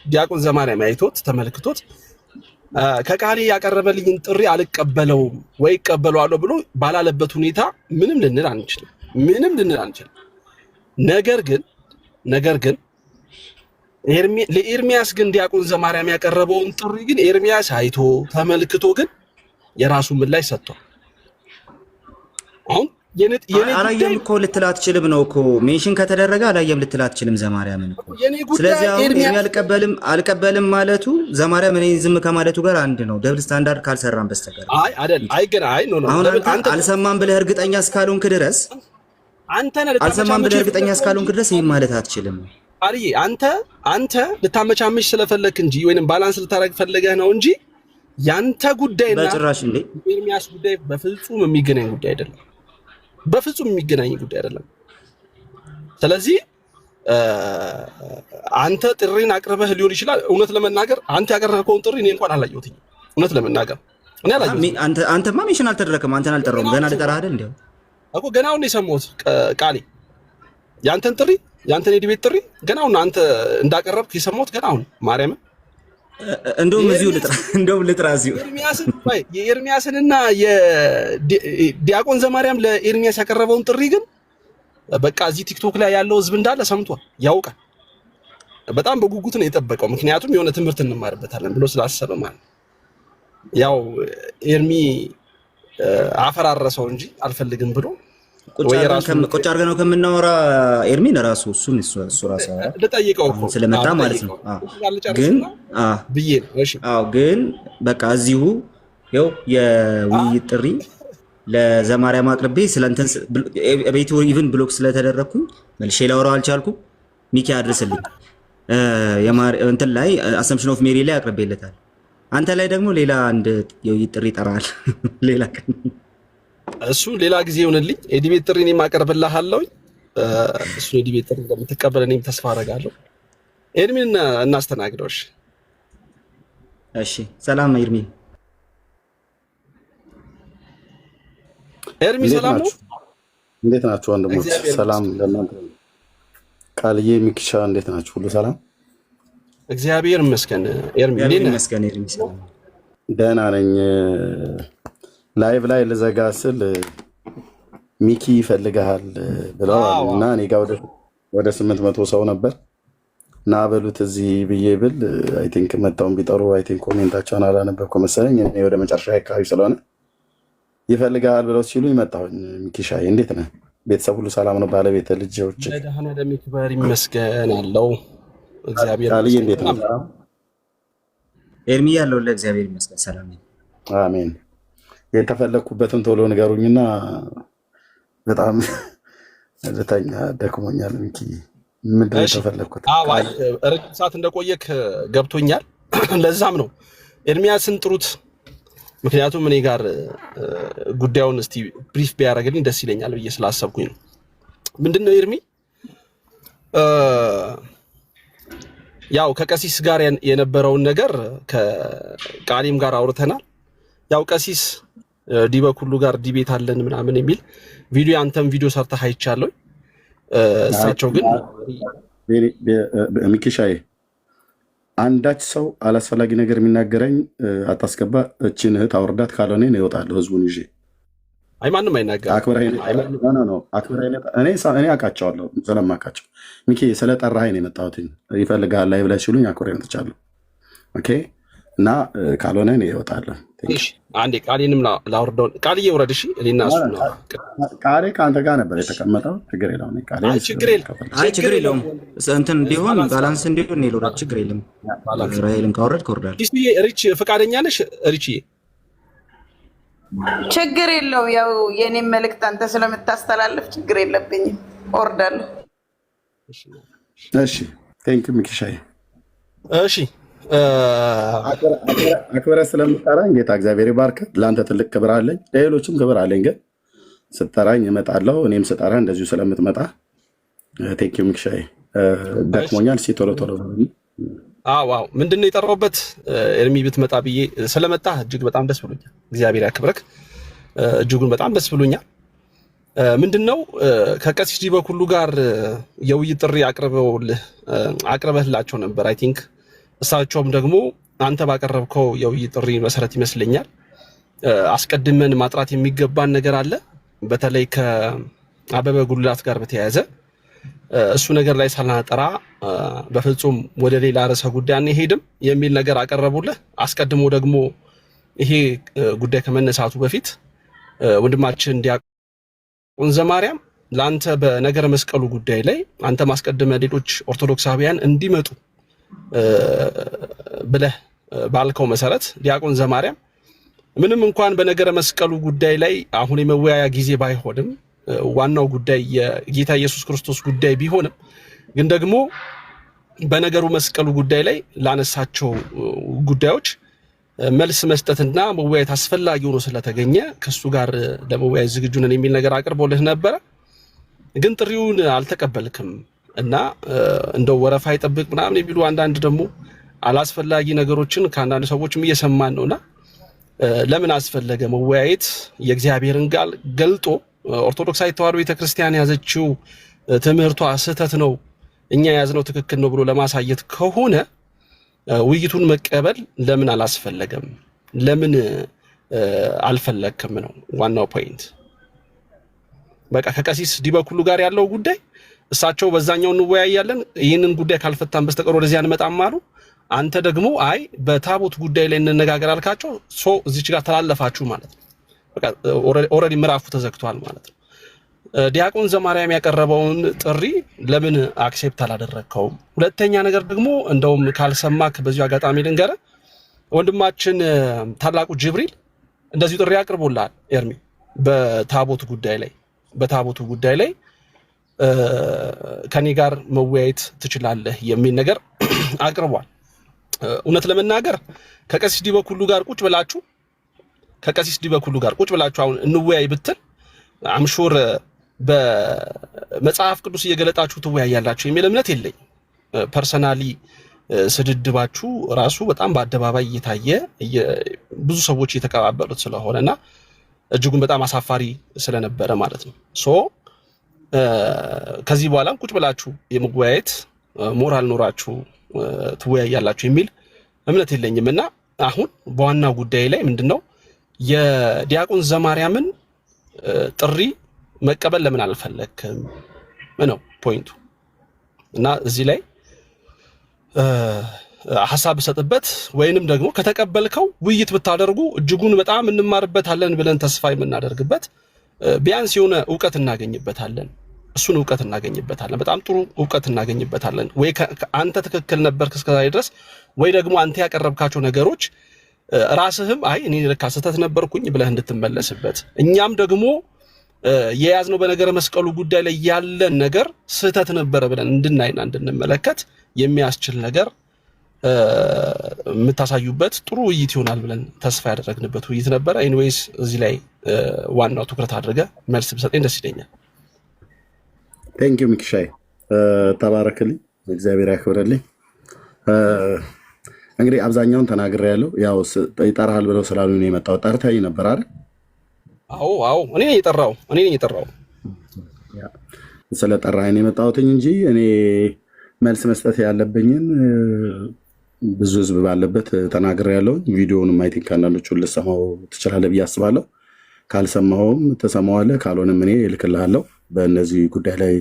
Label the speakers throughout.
Speaker 1: ዲያቆን ዘማርያም አይቶት ተመልክቶት ከቃሊ ያቀረበልኝን ጥሪ አልቀበለውም ወይ እቀበለዋለሁ ብሎ ባላለበት ሁኔታ ምንም ልንል አንችልም። ነገር ግን ለኤርሚያስ ግን ዲያቆን ዘማርያም ያቀረበውን ጥሪ ግን ኤርሚያስ አይቶ ተመልክቶ ግን የራሱ ምላሽ ሰጥቷል። አሁን
Speaker 2: አላየም እኮ ልትል አትችልም ነው እኮ ሜንሽን ከተደረገ አላየም ልትል አትችልም ዘማርያምን እኮ። ስለዚህ አሁን ኤርሚ አልቀበልም ማለቱ ዘማርያም እኔ ዝም ከማለቱ ጋር አንድ ነው፣ ደብል ስታንዳርድ ካልሰራን በስተቀር። አሁን አልሰማም ብለህ እርግጠኛ እስካልሆንክ ድረስ ይሄን ማለት አትችልም።
Speaker 1: አሪዬ አንተ ልታመቻመች ስለፈለክ እንጂ ወይንም ባላንስ ልታረግ ፈልገህ ነው እንጂ ያንተ ጉዳይና
Speaker 2: በጭራሽ እንዴ
Speaker 1: ኤርሚያስ ጉዳይ በፍጹም የሚገናኝ ጉዳይ አይደለም። ስለዚህ አንተ ጥሪን አቅርበህ ሊሆን ይችላል። እውነት ለመናገር አንተ ያቀረብከውን ጥሪ እኔ እንኳን አላየሁትም። እውነት ለመናገር እኔ አላየሁትም።
Speaker 2: አንተማ ሜንሽን አልተደረከም። አንተን አልጠራሁም ገና ልጠራህ አይደል እንዴ
Speaker 1: እኮ ገና አሁን የሰማሁት ቃሌ ያንተን የዲቤት ጥሪ ገና አሁን አንተ እንዳቀረብክ የሰማሁት ገና አሁን ማርያምን
Speaker 2: እንደውም ልጥራ እዚሁ
Speaker 1: የኤርሚያስንና የዲያቆን ዘማርያም ለኤርሚያስ ያቀረበውን ጥሪ ግን በቃ እዚህ ቲክቶክ ላይ ያለው ህዝብ እንዳለ ሰምቷል፣ ያውቃል። በጣም በጉጉት ነው የጠበቀው። ምክንያቱም የሆነ ትምህርት እንማርበታለን ብሎ ስላሰበ ማለት ያው ኤርሚ አፈራረሰው እንጂ አልፈልግም ብሎ
Speaker 2: ቁጭ አድርገን ነው ከምናወራ ኤርሚን ራሱ እሱ ራሱ
Speaker 1: ልጠይቀው እኮ
Speaker 2: ስለመጣ ማለት ነው። ግን
Speaker 1: ብዬ ነው። እሺ
Speaker 2: ግን በቃ እዚሁ ያው የውይይት ጥሪ ለዘማርያም አቅርቤ ስለንተን ቤቱ ኢቭን ብሎክ ስለተደረኩኝ መልሼ ላወራው አልቻልኩም። ሚኪ አድርስልኝ እንትን ላይ አሰምፕሽን ኦፍ ሜሪ ላይ አቅርቤለታል። አንተ ላይ ደግሞ ሌላ አንድ የውይይት ጥሪ ይጠራል ሌላ ቀን
Speaker 1: እሱ ሌላ ጊዜ ይሁንልኝ። የዲቤት ጥሪ እኔም አቀርብልሃለሁ። እሱ የዲቤት ጥሪ እንደምትቀበል እኔም ተስፋ አደርጋለሁ። ኤርሚን እናስተናግደው።
Speaker 2: እሺ ሰላም ኤርሚን።
Speaker 1: ኤርሚ ሰላም ነው?
Speaker 3: እንዴት ናችሁ ወንድሞች? ሰላም ለእናንተ። ቃልዬ ሚኪሻ እንዴት ናችሁ? ሁሉ ሰላም?
Speaker 1: እግዚአብሔር ይመስገን። ኤርሚ
Speaker 2: ሰላም
Speaker 3: ደህና ነኝ። ላይቭ ላይ ልዘጋ ስል ሚኪ ይፈልግሃል ብለዋል እና እኔ ጋር ወደ 800 ሰው ነበር እና በሉት እዚህ ብዬ ብል አይ ቲንክ መጣውን ቢጠሩ አይ ቲንክ ኮሜንታቸውን አላነበብኩ መሰለኝ። እኔ ወደ መጨረሻ አካባቢ ስለሆነ ይፈልግሃል ብለው ሲሉ ይመጣሁኝ። ሚኪሻዬ እንዴት ነህ? ቤተሰብ ሁሉ ሰላም ነው? ባለቤት ልጆች
Speaker 1: ደህና ለሚክበር ይመስገን አለው እግዚአብሔር።
Speaker 3: ቃልዬ እንዴት ነው?
Speaker 2: ኤርሚ ያለው ለእግዚአብሔር ይመስገን ሰላም ነኝ።
Speaker 3: አሜን። የተፈለኩበትን ቶሎ ንገሩኝና በጣም ልተኛ ደክሞኛል። ሚኪ ምንድን ነው የተፈለኩት?
Speaker 1: ረጅም ሰዓት እንደቆየክ ገብቶኛል። ለዛም ነው ኤርሚያስን ጥሩት። ምክንያቱም እኔ ጋር ጉዳዩን እስቲ ብሪፍ ቢያደርግልኝ ደስ ይለኛል ብዬ ስላሰብኩኝ ነው። ምንድነው ኤርሚ ያው ከቀሲስ ጋር የነበረውን ነገር ከቃሊም ጋር አውርተናል። ያው ቀሲስ ዲበኩሉ ጋር ዲቤት አለን ምናምን የሚል ቪዲዮ አንተም ቪዲዮ ሰርተህ አይቻለሁ። እሳቸው ግን
Speaker 3: ሚኪሻዬ አንዳች ሰው አላስፈላጊ ነገር የሚናገረኝ አታስገባ፣ እችን እህት አውርዳት፣ ካልሆነ ነው እወጣለሁ ህዝቡን ይዤ።
Speaker 1: አይ ማንም አይናገርም።
Speaker 3: እኔ አውቃቸዋለሁ ስለማውቃቸው። ሚኪ ስለጠራኸኝ ነው የመጣሁት። ይፈልጋል ላይ ብለህ ሲሉኝ አክብሬ መጥቻለሁ። ኦኬ እና ካልሆነ እኔ እወጣለሁ።
Speaker 1: እሺ አንዴ ቃሌንም ላውርደው። ቃልዬ ውረድ። እሺ እኔና እሱ ነው።
Speaker 3: ቃሌ ከአንተ ጋር ነበር የተቀመጠው። ችግር የለውም።
Speaker 2: ችግር የለውም። እንትን እንዲሆን ባላንስ እንዲሆን ነው። ለወራች ችግር የለም። ራይልን ካወረድ ከወርዳል።
Speaker 1: ሪች ፈቃደኛ ነሽ? ሪችዬ
Speaker 4: ችግር የለው። ያው የኔን መልእክት አንተ ስለምታስተላልፍ ችግር የለብኝም። ወርዳለሁ።
Speaker 3: እሺ ቴንክ ዩ ሚኪሻዬ።
Speaker 1: እሺ
Speaker 3: አክብረህ ስለምጠራኝ ጌታ እግዚአብሔር ይባርክ። ለአንተ ትልቅ ክብር አለኝ፣ ለሌሎችም ክብር አለኝ። ግን ስጠራኝ እመጣለሁ። እኔም ስጠራ እንደዚሁ ስለምትመጣ ቴንክ ዩ ሚኪሻዬ። ደክሞኛል። ቶሎ ቶሎ
Speaker 1: ዋው ምንድነው የጠራሁበት ኤርሚ ብትመጣ ብዬ ስለመጣ እጅግ በጣም ደስ ብሎኛል። እግዚአብሔር ያክብረክ። እጅጉን በጣም ደስ ብሎኛል። ምንድነው ከቀሲስ ዲበኩሉ ጋር የውይይት ጥሪ አቅርበህላቸው ነበር። አይ ቲንክ እሳቸውም ደግሞ አንተ ባቀረብከው የውይይት ጥሪ መሰረት ይመስለኛል አስቀድመን ማጥራት የሚገባን ነገር አለ። በተለይ ከአበበ ጉልላት ጋር በተያያዘ እሱ ነገር ላይ ሳናጠራ በፍጹም ወደ ሌላ ርዕሰ ጉዳይ አንሄድም የሚል ነገር አቀረቡልህ። አስቀድሞ ደግሞ ይሄ ጉዳይ ከመነሳቱ በፊት ወንድማችን ዲያቆን ዘማርያም ለአንተ በነገረ መስቀሉ ጉዳይ ላይ አንተ ማስቀድመ ሌሎች ኦርቶዶክሳውያን እንዲመጡ ብለህ ባልከው መሰረት ዲያቆን ዘማርያም ምንም እንኳን በነገረ መስቀሉ ጉዳይ ላይ አሁን የመወያያ ጊዜ ባይሆንም ዋናው ጉዳይ የጌታ ኢየሱስ ክርስቶስ ጉዳይ ቢሆንም ግን ደግሞ በነገሩ መስቀሉ ጉዳይ ላይ ላነሳቸው ጉዳዮች መልስ መስጠትና መወያየት አስፈላጊ ሆኖ ስለተገኘ ከሱ ጋር ለመወያየት ዝግጁ ነን የሚል ነገር አቅርቦልህ ነበረ። ግን ጥሪውን አልተቀበልክም እና እንደው ወረፋ ይጠብቅ ምናምን የሚሉ አንዳንድ ደግሞ አላስፈላጊ ነገሮችን ከአንዳንድ ሰዎችም እየሰማን ነውና ለምን አስፈለገ መወያየት? የእግዚአብሔርን ቃል ገልጦ ኦርቶዶክሳዊ ተዋሕዶ ቤተክርስቲያን ያዘችው ትምህርቷ ስህተት ነው፣ እኛ ያዝነው ትክክል ነው ብሎ ለማሳየት ከሆነ ውይይቱን መቀበል ለምን አላስፈለገም? ለምን አልፈለክም ነው ዋናው ፖይንት። በቃ ከቀሲስ ዲበኩሉ ጋር ያለው ጉዳይ እሳቸው በዛኛው እንወያያለን፣ ይህንን ጉዳይ ካልፈታን በስተቀር ወደዚያ አንመጣም አሉ። አንተ ደግሞ አይ በታቦት ጉዳይ ላይ እንነጋገር አልካቸው። እዚች ጋር ተላለፋችሁ ማለት ነው። በቃ ኦልሬዲ ምዕራፉ ተዘግቷል ማለት ነው። ዲያቆን ዘማርያም ያቀረበውን ጥሪ ለምን አክሴፕት አላደረግከውም? ሁለተኛ ነገር ደግሞ እንደውም ካልሰማክ በዚሁ አጋጣሚ ልንገርህ፣ ወንድማችን ታላቁ ጅብሪል እንደዚሁ ጥሪ አቅርቦልሃል ኤርሚ፣ በታቦቱ ጉዳይ ላይ ከኔ ጋር መወያየት ትችላለህ የሚል ነገር አቅርቧል። እውነት ለመናገር ከቀሲስ ዲበኩሉ ጋር ቁጭ ብላችሁ አሁን እንወያይ ብትል አምሹር በመጽሐፍ ቅዱስ እየገለጣችሁ ትወያያላችሁ የሚል እምነት የለኝ። ፐርሰናሊ ስድድባችሁ ራሱ በጣም በአደባባይ እየታየ ብዙ ሰዎች እየተቀባበሉት ስለሆነና እጅጉን በጣም አሳፋሪ ስለነበረ ማለት ነው። ከዚህ በኋላም ቁጭ ብላችሁ የመወያየት ሞራል ኖራችሁ ትወያያላችሁ የሚል እምነት የለኝም እና አሁን በዋናው ጉዳይ ላይ ምንድነው የዲያቆን ዘማርያምን ጥሪ መቀበል ለምን አልፈለክም ነው ፖይንቱ። እና እዚህ ላይ ሐሳብ ሰጥበት ወይንም ደግሞ ከተቀበልከው ውይይት ብታደርጉ እጅጉን በጣም እንማርበታለን ብለን ተስፋ የምናደርግበት ቢያንስ የሆነ ዕውቀት እናገኝበታለን። እሱን ዕውቀት እናገኝበታለን። በጣም ጥሩ ዕውቀት እናገኝበታለን። ወይ አንተ ትክክል ነበርክ እስከዛሬ ድረስ ወይ ደግሞ አንተ ያቀረብካቸው ነገሮች ራስህም አይ እኔ ለካ ስህተት ነበርኩኝ ብለህ እንድትመለስበት እኛም ደግሞ የያዝነው በነገረ መስቀሉ ጉዳይ ላይ ያለን ነገር ስህተት ነበረ ብለን እንድናይና እንድንመለከት የሚያስችል ነገር የምታሳዩበት ጥሩ ውይይት ይሆናል ብለን ተስፋ ያደረግንበት ውይይት ነበረ። ኤኒዌይስ እዚህ ላይ ዋናው ትኩረት አድርገህ መልስ ብሰጠኝ ደስ ይለኛል።
Speaker 3: ቴንኪው ሚክሻይ፣ ተባረክልኝ፣ እግዚአብሔር ያክብረልኝ። እንግዲህ አብዛኛውን ተናግሬያለሁ። ያው ይጠራሃል ብለው ስላሉ ነው የመጣው። ጠርተኸኝ ነበር አይደል?
Speaker 1: አዎ እኔ ነኝ የጠራው።
Speaker 3: ስለ ጠራኸኝ የመጣሁትኝ እንጂ እኔ መልስ መስጠት ያለብኝን ብዙ ህዝብ ባለበት ተናግሬያለሁ። ቪዲዮውንም አይ ቲንክ አንዳንዶቹን ልሰማው ትችላለህ ብዬ አስባለሁ። ካልሰማኸውም ትሰማዋለህ፣ ካልሆነም እኔ እልክልሃለሁ። በእነዚህ ጉዳይ ላይ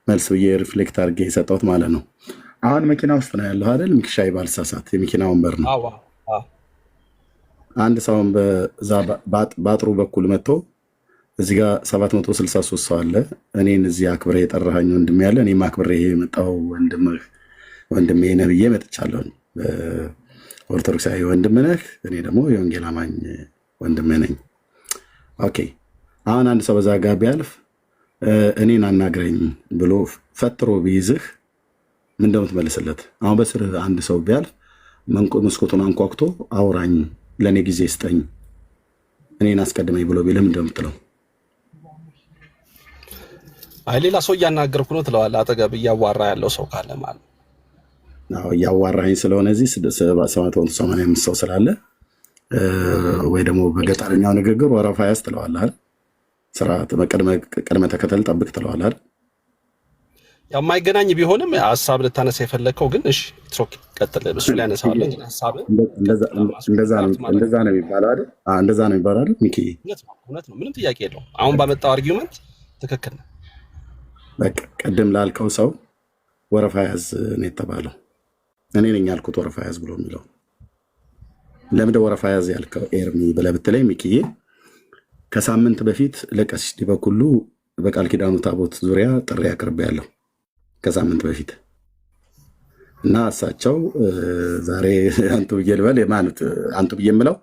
Speaker 3: መልስ ብዬ ሪፍሌክት አድርጌ የሰጠሁት ማለት ነው። አሁን መኪና ውስጥ ነው ያለው አይደል? ሚክሻይ ባልሳሳት የመኪና ወንበር ነው። አንድ ሰውን በዛ በአጥሩ በኩል መጥቶ እዚህ ጋር 763 ሰው አለ። እኔን እዚህ አክብሬ የጠራኸኝ ወንድሜ ያለ እኔም አክብሬ የመጣው ወንድሜ ነህ ብዬ መጥቻለሁ። ኦርቶዶክሳዊ ወንድም ነህ፣ እኔ ደግሞ የወንጌል አማኝ ወንድም ነኝ። ኦኬ። አሁን አንድ ሰው በዛ ጋር ቢያልፍ እኔን አናግረኝ ብሎ ፈጥሮ ቢይዝህ ምን እንደምትመልስለት? አሁን በስር አንድ ሰው ቢያልፍ መስኮቱን አንኳኩቶ አውራኝ፣ ለእኔ ጊዜ ስጠኝ፣ እኔን አስቀድመኝ ብሎ ቢልም እንደምትለው?
Speaker 1: አይ ሌላ ሰው እያናገርኩ ነው ትለዋለህ። አጠገብ እያዋራ ያለው ሰው ካለ ማለት
Speaker 3: ነው። እያዋራኝ ስለሆነ እዚህ 785 ሰው ስላለ ወይ ደግሞ በገጠርኛው ንግግር ወረፋ ያዝ ትለዋለህ አይደል? ስርዓት ቅድመ ተከተል ጠብቅ ትለዋለህ አይደል?
Speaker 1: ያው የማይገናኝ ቢሆንም ሐሳብ ልታነሳ የፈለከው ግን እሺ ትሮክ ቀጥል። እሱ ላይ ያነሳዋለሁ ሐሳብ
Speaker 3: እንደዛ ነው የሚባለው አይደል? እንደዛ ነው የሚባለው አይደል? ሚኪ
Speaker 1: እውነት ነው፣ ምንም ጥያቄ የለውም። አሁን ባመጣው አርጊውመንት ትክክል ነው።
Speaker 3: በቃ ቀደም ላልከው ሰው ወረፋ ያዝ ነው የተባለው። እኔ ነኝ ያልኩት ወረፋ ያዝ ብሎ የሚለው። ለምን ወረፋ ያዝ ያልከው ኤርሚ ብለህ ብትለኝ ሚኪዬ ከሳምንት በፊት ለቀሲስ ዲበኩሉ በቃል ኪዳኑ ታቦት ዙሪያ ጥሪ አቅርቤያለሁ። ከሳምንት በፊት እና እሳቸው ዛሬ አንተ ብዬ ልበል ማለት አንተ ብዬ የምለው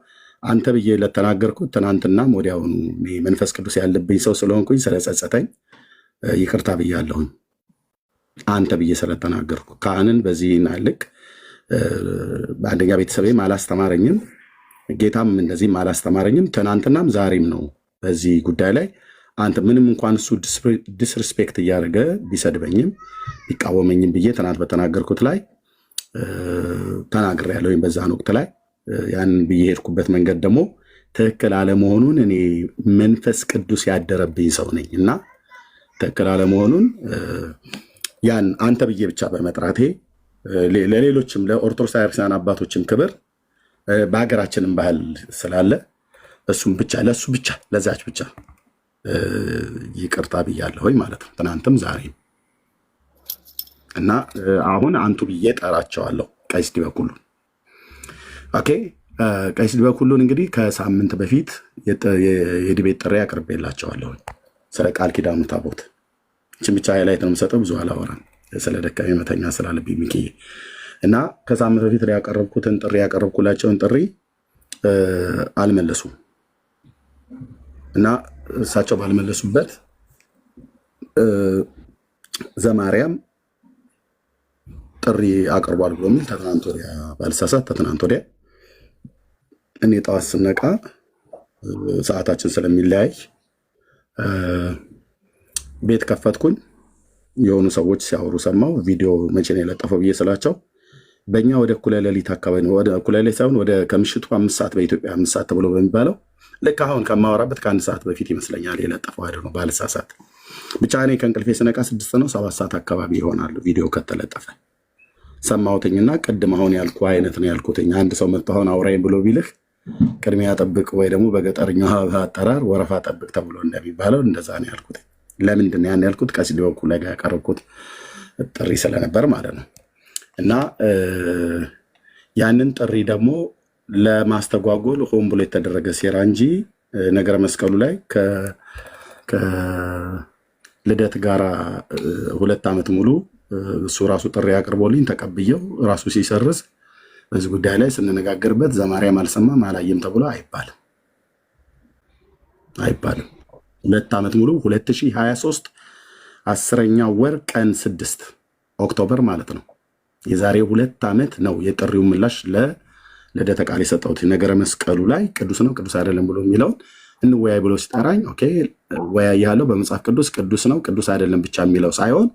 Speaker 3: አንተ ብዬ ለተናገርኩት ትናንትናም ወዲያውኑ መንፈስ ቅዱስ ያለብኝ ሰው ስለሆንኩኝ ስለጸጸተኝ ይቅርታ ብያለሁኝ። አንተ ብዬ ስለተናገርኩ ካህንን በዚህ ልክ በአንደኛ ቤተሰቤም አላስተማረኝም፣ ጌታም እንደዚህም አላስተማረኝም። ትናንትናም ዛሬም ነው በዚህ ጉዳይ ላይ አንተ ምንም እንኳን እሱ ዲስሪስፔክት እያደረገ ቢሰድበኝም ቢቃወመኝም ብዬ ትናንት በተናገርኩት ላይ ተናግሬያለሁኝ። በዛን ወቅት ላይ ያን ብዬ ሄድኩበት መንገድ ደግሞ ትክክል አለመሆኑን እኔ መንፈስ ቅዱስ ያደረብኝ ሰው ነኝ እና ትክክል አለመሆኑን ያን አንተ ብዬ ብቻ በመጥራቴ ለሌሎችም ለኦርቶዶክስ ክርስቲያን አባቶችም ክብር በሀገራችንም ባህል ስላለ እሱም ብቻ ለሱ ብቻ ለዛች ብቻ ይቅርታ ብያለሁኝ ማለት ነው። ትናንትም ዛሬም እና አሁን አንቱ ብዬ ጠራቸዋለሁ ቀሲስ ዲበኩሉን። ኦኬ ቀሲስ ዲበኩሉን እንግዲህ ከሳምንት በፊት የዲቤት ጥሪ አቅርቤላቸዋለሁ ስለ ቃል ኪዳኑ ታቦት። እችን ብቻ ሃይላይት ነው የምሰጠው፣ ብዙ አላወራም ስለ ደካሜ መተኛ ስላለብኝ ሚኪዬ። እና ከሳምንት በፊት ያቀረብኩትን ጥሪ ያቀረብኩላቸውን ጥሪ አልመለሱም እና እሳቸው ባልመለሱበት ዘማርያም ጥሪ አቅርቧል ብሎ የሚል ተትናንት ወዲያ ባልሳሳት ተትናንት ወዲያ እኔ ጠዋት ስነቃ ሰዓታችን ስለሚለያይ ቤት ከፈትኩኝ። የሆኑ ሰዎች ሲያወሩ ሰማው። ቪዲዮ መቼ ነው የለጠፈው ብዬ ስላቸው በእኛ ወደ እኩለ ሌሊት አካባቢ ነው፣ ወደ እኩለ ሌሊት ሳይሆን ወደ ከምሽቱ 5 ሰዓት በኢትዮጵያ 5 ሰዓት ተብሎ በሚባለው ልክ አሁን ከማወራበት ከ1 ሰዓት በፊት ይመስለኛል የለጠፈው አይደል ነው ባልሳሳት። ብቻ እኔ ከእንቅልፌ ስነቃ 6 ነው 7 ሰዓት አካባቢ ይሆናል ቪዲዮ ከተለጠፈ ሰማሁትኝና ቅድም አሁን ያልኩ አይነት ነው ያልኩትኝ። አንድ ሰው መጥቶ አሁን አውራኝ ብሎ ቢልህ ቅድሚያ ጠብቅ ወይ ደግሞ በገጠርኛው አጠራር ወረፋ ጠብቅ ተብሎ እንደሚባለው እንደዛ ነው ያልኩት። ለምንድን ነው ያን ያልኩት? ቀሲስ ዲበኩሉ ላይ ያቀረብኩት ጥሪ ስለነበር ማለት ነው። እና ያንን ጥሪ ደግሞ ለማስተጓጎል ሆን ብሎ የተደረገ ሴራ እንጂ ነገረ መስቀሉ ላይ ከልደት ጋራ 2 ዓመት ሙሉ እሱ ራሱ ጥሪ አቅርቦልኝ ተቀብየው ራሱ ሲሰርዝ በዚህ ጉዳይ ላይ ስንነጋገርበት ዘማርያም አልሰማም አላየም ተብሎ አይባልም። 2 ዓመት ሙሉ 2023 10ኛ ወር ቀን 6 ኦክቶበር ማለት ነው። የዛሬ 2 ዓመት ነው የጥሪው ምላሽ ለልደተ ቃል የሰጠሁት። ነገረ መስቀሉ ላይ ቅዱስ ነው ቅዱስ አይደለም ብሎ የሚለውን እንወያይ ብሎ ሲጠራኝ ኦኬ ወያያለሁ። በመጽሐፍ ቅዱስ ቅዱስ ነው ቅዱስ አይደለም ብቻ የሚለው ሳይሆን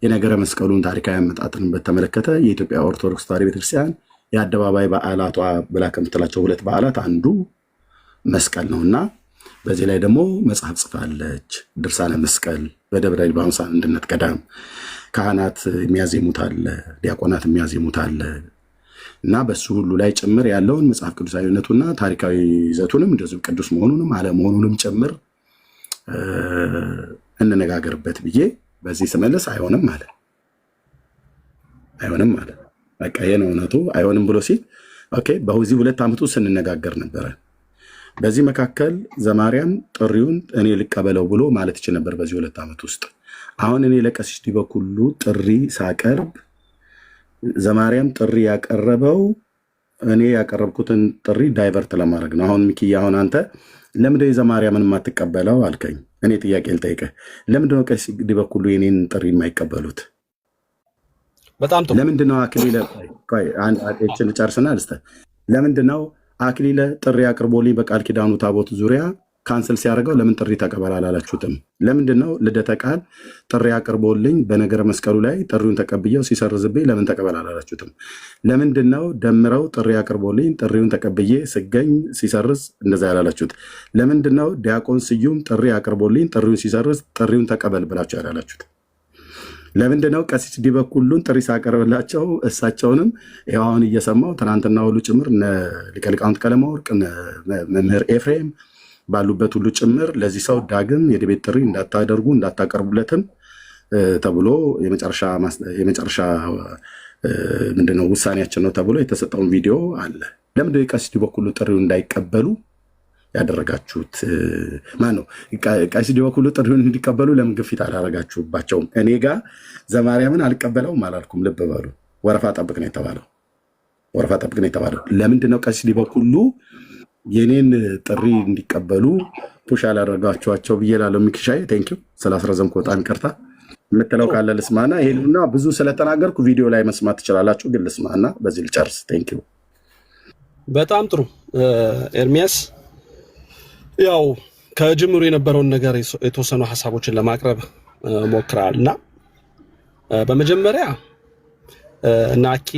Speaker 3: የነገረ መስቀሉን ታሪካዊ አመጣጥን በተመለከተ የኢትዮጵያ ኦርቶዶክስ ተዋሕዶ ቤተክርስቲያን የአደባባይ በዓላቷ ብላ ከምትላቸው 2 በዓላት አንዱ መስቀል ነውና በዚህ ላይ ደግሞ መጽሐፍ ጽፋለች። ድርሳነ መስቀል በደብረ ሊባኖስ አንድነት ገዳም ካህናት የሚያዜሙት አለ፣ ዲያቆናት የሚያዜሙት አለ እና በሱ ሁሉ ላይ ጭምር ያለውን መጽሐፍ ቅዱሳዊነቱና ታሪካዊ ይዘቱንም እንደዚሁ ቅዱስ መሆኑንም አለመሆኑንም ጭምር እንነጋገርበት ብዬ በዚህ ስመለስ አይሆንም አለ። በቃ ይሄ ነው እውነቱ። አይሆንም ብሎ ሲል ኦኬ በዚህ 2 ዓመት ውስጥ ስንነጋገር ነበረ። በዚህ መካከል ዘማርያም ጥሪውን እኔ ልቀበለው ብሎ ማለት ይችል ነበር በዚህ 2 ዓመት ውስጥ። አሁን እኔ ለቀሲስ ዲበኩሉ ጥሪ ሳቀርብ ዘማርያም ጥሪ ያቀረበው እኔ ያቀረብኩትን ጥሪ ዳይቨርት ለማድረግ ነው። አሁን ሚኪ አሁን አንተ ለምንድነው የዘማርያምን የማትቀበለው አልከኝ። እኔ ጥያቄ ልጠይቅህ፣ ለምንድነው ቀሲስ ዲበኩሉ የኔን ጥሪ የማይቀበሉት?
Speaker 1: በጣም ጥሩ።
Speaker 3: ለምንድነው አክሊለ አንቺን ጨርስና ልስተ ለምንድነው አክሊለ ጥሪ አቅርቦልኝ በቃል ኪዳኑ ታቦት ዙሪያ ካንስል ሲያደርገው ለምን ጥሪ ተቀበል አላላችሁትም? ለምንድነው ልደተ ቃል ጥሪ አቅርቦልኝ በነገረ መስቀሉ ላይ ጥሪውን ተቀብየው ሲሰርዝብኝ ለምን ተቀበል አላላችሁትም? ለምንድነው ደምረው ጥሪ አቅርቦልኝ ጥሪውን ተቀብዬ ስገኝ ሲሰርዝ እንደዛ ያላላችሁት? ለምንድነው ዲያቆን ስዩም ጥሪ አቅርቦልኝ ጥሪውን ሲሰርዝ ጥሪውን ተቀበል ብላችሁ ያላላችሁት? ለምንድነው ቀሲስ ዲበኩሉን ጥሪ ሳቀርብላቸው እሳቸውንም ይኸው አሁን እየሰማው ትናንትና ሁሉ ጭምር ሊቀ ሊቃውንት ቀለመወርቅ መምህር ኤፍሬም ባሉበት ሁሉ ጭምር ለዚህ ሰው ዳግም የዲቤት ጥሪ እንዳታደርጉ እንዳታቀርቡለትም ተብሎ የመጨረሻ ምንድነው ውሳኔያችን ነው ተብሎ የተሰጠውን ቪዲዮ አለ። ለምንድነው የቀሲስ ዲበኩሉ ጥሪውን እንዳይቀበሉ ያደረጋችሁት? ማን ነው ቀሲስ ዲበኩሉ ጥሪውን እንዲቀበሉ ለምን ግፊት አላደረጋችሁባቸውም? እኔ ጋር ዘማርያምን አልቀበለውም አላልኩም። ልብ በሉ። ወረፋ ጠብቅ ነው የተባለው። ለምንድነው ቀሲስ ዲበኩሉ የኔን ጥሪ እንዲቀበሉ ፑሽ ያላደረጋችኋቸው ብዬ ላለው ሚኪሻዬ ቴንኪው ስላስረዘምኩ በጣም ይቅርታ። የምትለው ካለ ልስማና ይሄንና ብዙ ስለተናገርኩ ቪዲዮ ላይ መስማት ትችላላችሁ፣ ግን ልስማና በዚህ ልጨርስ። ቴንኪው።
Speaker 1: በጣም ጥሩ ኤርሚያስ፣ ያው ከጅምሩ የነበረውን ነገር የተወሰኑ ሀሳቦችን ለማቅረብ ሞክራል እና በመጀመሪያ ናኪ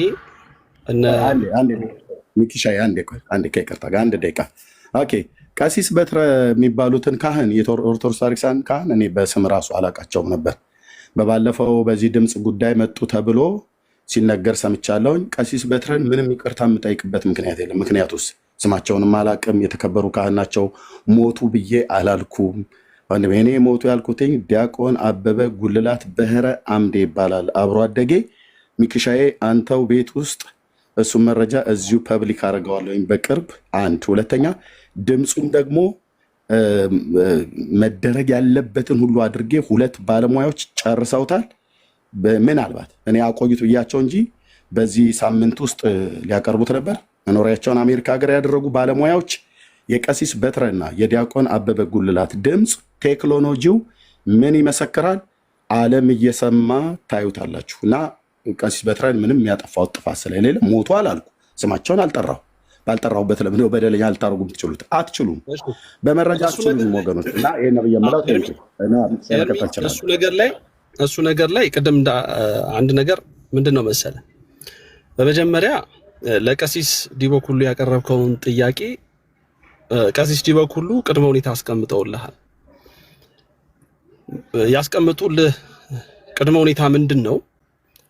Speaker 3: ሚኪሻዬ አንድ ከይቅርታ ጋር አንድ ደቂቃ ኦኬ። ቀሲስ በትረ የሚባሉትን ካህን የኦርቶዶክስ ታሪክሳን ካህን እኔ በስም ራሱ አላቃቸውም ነበር። በባለፈው በዚህ ድምፅ ጉዳይ መጡ ተብሎ ሲነገር ሰምቻለሁኝ። ቀሲስ በትረን ምንም ይቅርታ የምጠይቅበት ምክንያት የለም። ምክንያቱስ ስማቸውንም አላቅም። የተከበሩ ካህን ናቸው። ሞቱ ብዬ አላልኩም። እኔ ሞቱ ያልኩትኝ ዲያቆን አበበ ጉልላት በህረ አምዴ ይባላል አብሮ አደጌ። ሚኪሻዬ አንተው ቤት ውስጥ እሱም መረጃ እዚሁ ፐብሊክ አድርገዋለሁኝ በቅርብ አንድ። ሁለተኛ ድምፁም ደግሞ መደረግ ያለበትን ሁሉ አድርጌ 2 ባለሙያዎች ጨርሰውታል። ምናልባት እኔ አቆይቱ ብያቸው እንጂ በዚህ ሳምንት ውስጥ ሊያቀርቡት ነበር። መኖሪያቸውን አሜሪካ ሀገር ያደረጉ ባለሙያዎች የቀሲስ በትረና የዲያቆን አበበ ጉልላት ድምፅ ቴክኖሎጂው ምን ይመሰክራል? ዓለም እየሰማ ታዩታላችሁ። እና ቀሲስ በትረን ምንም ያጠፋው ጥፋት ስለሌለ ሞቱ አላልኩ። ስማቸውን አልጠራሁ። ባልጠራሁበት ለምን በደለኛ አልታረጉም? ትችሉት አትችሉም? በመረጃ አትችሉም ወገኖች። እና ይሄ ነው የምለው።
Speaker 1: እሱ ነገር ላይ ቅድም አንድ ነገር ምንድነው መሰለ፣ በመጀመሪያ ለቀሲስ ዲበኩሉ ያቀረብከውን ጥያቄ ቀሲስ ዲበኩሉ ቅድመ ሁኔታ አስቀምጠውልሃል። ያስቀምጡልህ ቅድመ ሁኔታ ምንድነው?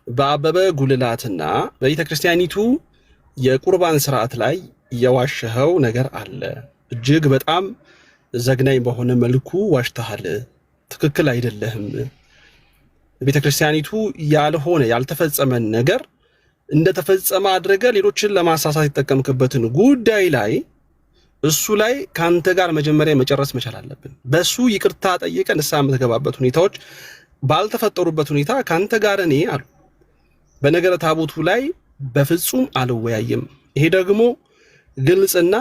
Speaker 1: በአበበ ጉልላትና በቤተክርስቲያኒቱ የቁርባን ስርዓት ላይ የዋሸኸው ነገር አለ። እጅግ በጣም ዘግናኝ በሆነ መልኩ ዋሽተሃል። ትክክል አይደለህም። ቤተክርስቲያኒቱ ያልሆነ ያልተፈጸመን ነገር እንደተፈጸመ አድርገህ ሌሎችን ለማሳሳት የተጠቀምክበትን ጉዳይ ላይ እሱ ላይ ካንተ ጋር መጀመሪያ መጨረስ መቻል አለብን። በሱ ይቅርታ ጠይቀን ንስሐ የምትገባበት ሁኔታዎች ባልተፈጠሩበት ሁኔታ ካንተ ጋር እኔ አሉ በነገረ ታቦቱ ላይ በፍጹም አልወያይም። ይሄ ደግሞ ግልጽና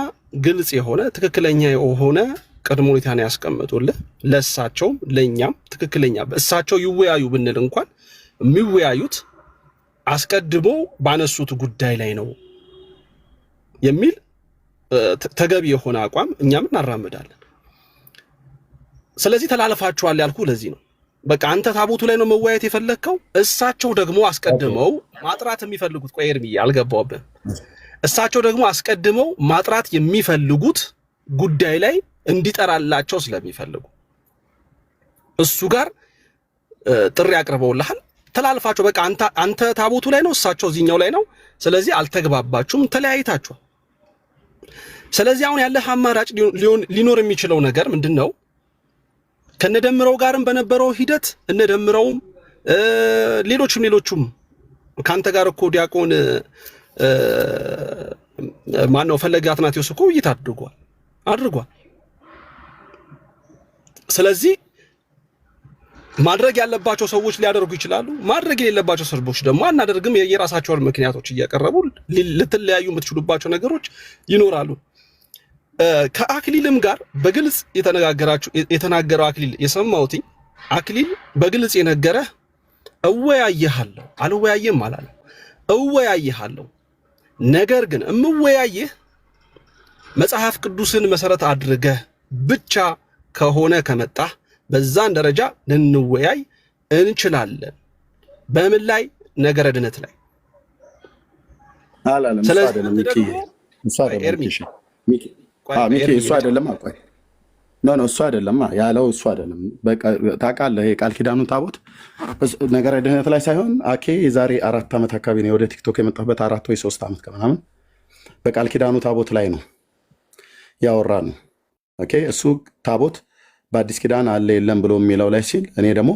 Speaker 1: ግልጽ የሆነ ትክክለኛ የሆነ ቅድመ ሁኔታ ነው ያስቀምጡልህ። ለእሳቸውም ለእኛም ትክክለኛ እሳቸው ይወያዩ ብንል እንኳን የሚወያዩት አስቀድሞ ባነሱት ጉዳይ ላይ ነው የሚል ተገቢ የሆነ አቋም እኛም እናራምዳለን። ስለዚህ ተላልፋችኋል ያልኩ ለዚህ ነው። በቃ አንተ ታቦቱ ላይ ነው መወያየት የፈለግከው። እሳቸው ደግሞ አስቀድመው ማጥራት የሚፈልጉት ቆይ ኤርሚ አልገባውብህም። እሳቸው ደግሞ አስቀድመው ማጥራት የሚፈልጉት ጉዳይ ላይ እንዲጠራላቸው ስለሚፈልጉ እሱ ጋር ጥሪ አቅርበውልሃል። ተላልፋችሁ በቃ አንተ ታቦቱ ላይ ነው፣ እሳቸው እዚህኛው ላይ ነው። ስለዚህ አልተግባባችሁም፣ ተለያይታችኋል። ስለዚህ አሁን ያለህ አማራጭ ሊኖር የሚችለው ነገር ምንድን ነው? ከነደምረው ጋርም በነበረው ሂደት እነደምረውም ሌሎቹም ካንተ ጋር እኮ ዲያቆን ማነው ፈለገ አትናቴዎስ እኮ ውይይት አድርጓል። ስለዚህ ማድረግ ያለባቸው ሰዎች ሊያደርጉ ይችላሉ። ማድረግ የሌለባቸው ሰዎች ደግሞ አናደርግም የራሳቸውን ምክንያቶች እያቀረቡ ልትለያዩ የምትችሉባቸው ነገሮች ይኖራሉ። ከአክሊልም ጋር በግልጽ የተናገረው አክሊል የሰማሁት አክሊል በግልጽ የነገረህ እወያየሃለሁ አልወያየም አላለም። እወያየሃለሁ፣ ነገር ግን እምወያየህ መጽሐፍ ቅዱስን መሰረት አድርገህ ብቻ ከሆነ ከመጣህ በዛን ደረጃ ልንወያይ እንችላለን። በምን ላይ? ነገረ ድነት ላይ
Speaker 3: አላለም። እሱ አይደለም። ኖ እሱ አይደለም ያለው፣ እሱ አይደለም። በቃ ታውቃለህ፣ ይሄ ቃል ኪዳኑ ታቦት ነገረ ድህነት ላይ ሳይሆን አኬ የዛሬ 4 ዓመት አካባቢ ነው ወደ ቲክቶክ የመጣበት 4 ወይ 3 ዓመት ከምናምን በቃል ኪዳኑ ታቦት ላይ ነው ያወራ ነው። ኦኬ እሱ ታቦት በአዲስ ኪዳን አለ የለም ብሎ የሚለው ላይ ሲል እኔ ደግሞ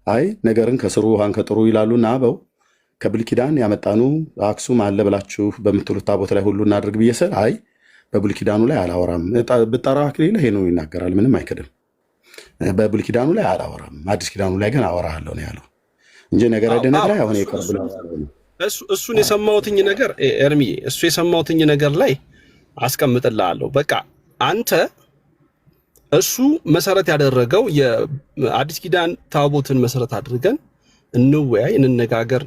Speaker 3: አይ ነገርን ከስሩ ውሃን ከጥሩ ይላሉና አበው ከብሉይ ኪዳን ያመጣኑ አክሱም አለ ብላችሁ በምትሉት ታቦት ላይ ሁሉ እናድርግ ብዬ ስል አይ በብሉይ ኪዳኑ ላይ አላወራም። ብጠራ አክሊል ይሄ ነው ይናገራል፣ ምንም አይክድም። በብሉይ ኪዳኑ ላይ አላወራም፣ አዲስ ኪዳኑ ላይ ግን አወራለሁ ነው ያለው እንጂ ነገረ ድነት ላይ አሁን የቀርብ
Speaker 1: እሱን የሰማሁትኝ ነገር ኤርሚ እሱ የሰማሁትኝ ነገር ላይ አስቀምጥልሃለሁ። በቃ አንተ እሱ መሰረት ያደረገው የአዲስ ኪዳን ታቦትን መሰረት አድርገን እንወያይ እንነጋገር፣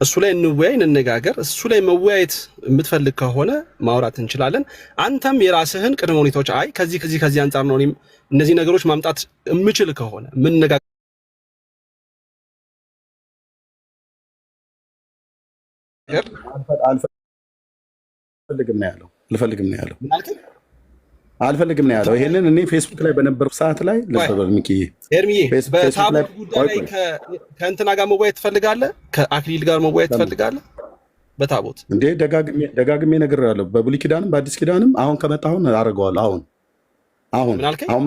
Speaker 1: እሱ ላይ እንወያይ እንነጋገር። እሱ ላይ መወያየት የምትፈልግ ከሆነ ማውራት እንችላለን። አንተም የራስህን ቅድመ ሁኔታዎች አይ ከዚህ አንጻር ነው እነዚህ ነገሮች ማምጣት የምችል ከሆነ የምንነጋገር
Speaker 3: አልፈልግም ነው ያለው። ይሄንን እኔ ፌስቡክ ላይ በነበርኩ ሰዓት ላይ ሚኪዬ
Speaker 1: ኤርሚዬ በታቦት ጉዳይ ላይ ከእንትና ጋር መወያየት ትፈልጋለህ? ከአክሊል ጋር መወያየት ትፈልጋለህ? በታቦት
Speaker 3: እንዴ ደጋግሜ ነግሬሃለሁ። በብሉይ ኪዳንም በአዲስ ኪዳንም አሁን ከመጣ አሁን አደርገዋለሁ። አሁን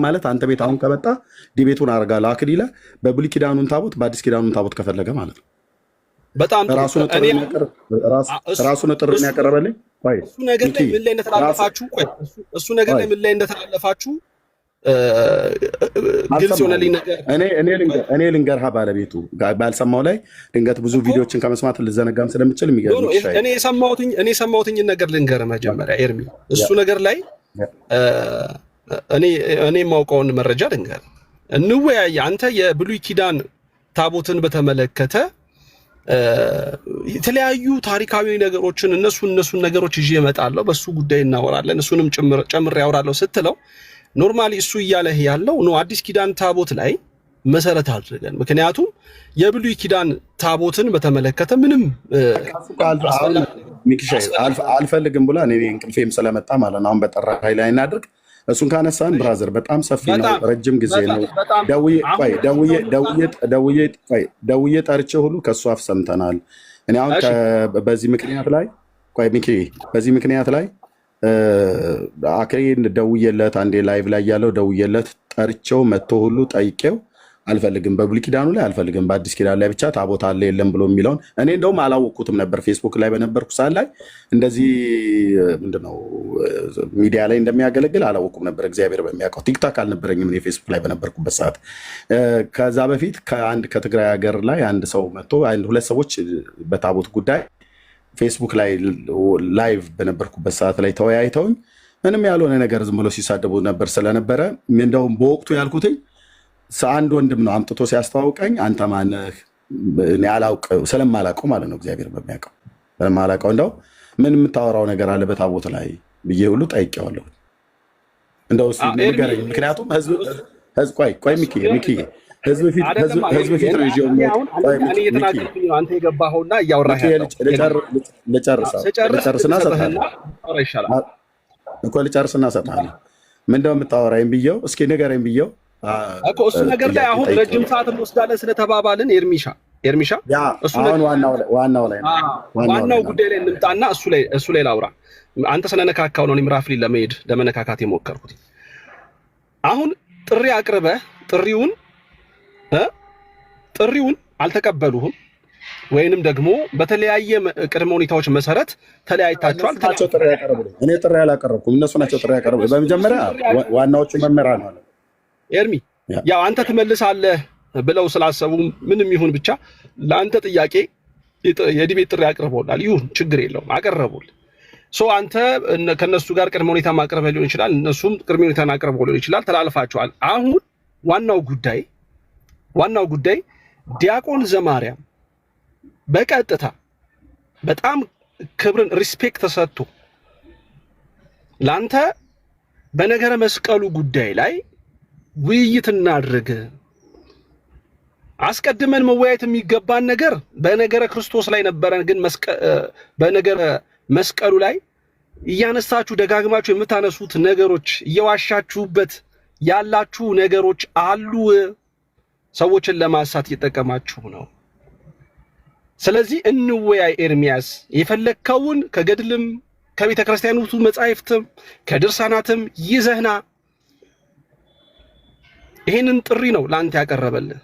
Speaker 3: ማለት አንተ ቤት አሁን ከመጣ ዲቤቱን አደርጋለሁ። አክሊል በብሉይ ኪዳኑን ታቦት በአዲስ ኪዳኑን ታቦት ከፈለገ ማለት ነው።
Speaker 1: በጣም
Speaker 3: ራሱን ጥሪ ያቀረበልኝ
Speaker 1: እሱ ነገር ላይ ምን ላይ እንደተላለፋችሁ ግልጽ ሆነልኝ ነገር
Speaker 3: እኔ ልንገርሃ ባለቤቱ ባልሰማው ላይ ድንገት ብዙ ቪዲዮችን ከመስማት ልዘነጋም ስለምችል የሚገርም
Speaker 1: እኔ የሰማሁትኝ ነገር ልንገር መጀመሪያ ኤርሚ እሱ ነገር ላይ እኔ የማውቀውን መረጃ ልንገር እንወያይ። አንተ የብሉይ ኪዳን ታቦትን በተመለከተ የተለያዩ ታሪካዊ ነገሮችን እነሱን ነገሮች ይዤ እመጣለሁ፣ በሱ ጉዳይ እናወራለን፣ እሱንም ጨምሬ ያወራለሁ ስትለው ኖርማሊ እሱ እያለህ ያለው ነው አዲስ ኪዳን ታቦት ላይ መሰረት አድርገን። ምክንያቱም የብሉይ ኪዳን ታቦትን በተመለከተ ምንም
Speaker 3: አልፈልግም ብላ እኔ እንቅልፌም ስለመጣ ማለት ነው አሁን በጠራ ኃይል እናድርግ። እሱን ካነሳን ብራዘር በጣም ሰፊ ነው፣ ረጅም ጊዜ ነው። ደውዬ ጠርቼ ሁሉ ከእሱ አፍ ሰምተናል። እኔ አሁን በዚህ ምክንያት ላይ አክሬን ደውዬለት አንዴ ላይቭ ላይ ያለው ደውዬለት ጠርቼው መጥቶ ሁሉ ጠይቄው አልፈልግም፣ በብሉይ ኪዳኑ ላይ አልፈልግም፣ በአዲስ ኪዳን ላይ ብቻ ታቦት አለ የለም ብሎ የሚለውን እኔ እንደውም አላወቅኩትም ነበር። ፌስቡክ ላይ በነበርኩ ሰዓት ላይ እንደዚህ ምንድነው ሚዲያ ላይ እንደሚያገለግል አላወቅኩም ነበር። እግዚአብሔር በሚያውቀው ቲክታክ አልነበረኝም እኔ ፌስቡክ ላይ በነበርኩበት ሰዓት። ከዛ በፊት ከትግራይ ሀገር ላይ አንድ ሰው መጥቶ ሁለት ሰዎች በታቦት ጉዳይ ፌስቡክ ላይ ላይቭ በነበርኩበት ሰዓት ላይ ተወያይተውኝ ምንም ያልሆነ ነገር ዝም ብሎ ሲሳደቡ ነበር ስለነበረ እንደውም በወቅቱ ያልኩትኝ አንድ ወንድም ነው አምጥቶ ሲያስተዋውቀኝ አንተ ማነህ ስለማላውቀው ማለት ነው እግዚአብሔር በሚያውቀው ስለማላውቀው እንደው ምን የምታወራው ነገር አለ በታቦት ላይ ብዬ ሁሉ ጠይቄዋለሁ። እንደው ንገረኝ፣ ምክንያቱም ህዝብ ቆይ ሚኪዬ ህዝብ ፊት ነው ይዤው
Speaker 1: አንተ የገባኸውና እያወራህ
Speaker 3: ልጨርስና እሰጥሃለሁ። ምንድነው የምታወራኝ ብዬው እስኪ ንገረኝ ብዬው
Speaker 1: እኮ እሱ ነገር ላይ አሁን ረጅም ሰዓት እንወስዳለን ስለተባባልን ኤርሚሻ ዋናው ጉዳይ ላይ እንምጣና እሱ ላይ ላውራ። አንተ ስለነካካው ነው እኔም ራፍሊ ለመነካካት የሞከርኩት። አሁን ጥሪ አቅርበህ ጥሪውን አልተቀበሉህም ወይንም ደግሞ በተለያየ ቅድመ ሁኔታዎች መሰረት ተለያይታችኋል።
Speaker 3: እኔ ጥሪ አላቀረብኩም፣ እነሱ ናቸው ጥሪ ያቀረቡት። በመጀመሪያ ዋናዎቹ መምህራን ማለት
Speaker 1: ኤርሚ ያው አንተ ትመልሳለህ ብለው ስላሰቡ ምንም ይሁን ብቻ ለአንተ ጥያቄ የዲቤት ጥሪ አቅርበውላል። ይሁን ችግር የለውም አቀረቡልህ። አንተ ከነሱ ጋር ቅድመ ሁኔታ ማቅረብ ሊሆን ይችላል፣ እነሱም ቅድመ ሁኔታ አቅርበው ሊሆን ይችላል። ተላልፋችኋል። አሁን ዋናው ጉዳይ ዲያቆን ዘማርያም በቀጥታ በጣም ክብርን ሪስፔክት ተሰጥቶ ለአንተ በነገረ መስቀሉ ጉዳይ ላይ ውይይት እናድርግ። አስቀድመን መወያየት የሚገባን ነገር በነገረ ክርስቶስ ላይ ነበረን፣ ግን በነገረ መስቀሉ ላይ እያነሳችሁ ደጋግማችሁ የምታነሱት ነገሮች እየዋሻችሁበት ያላችሁ ነገሮች አሉ። ሰዎችን ለማሳት እየጠቀማችሁ ነው። ስለዚህ እንወያይ። ኤርሚያስ የፈለግከውን ከገድልም ከቤተ ክርስቲያኖቱ መጻሕፍትም ከድርሳናትም ይዘህና ይሄንን ጥሪ ነው ለአንተ ያቀረበልህ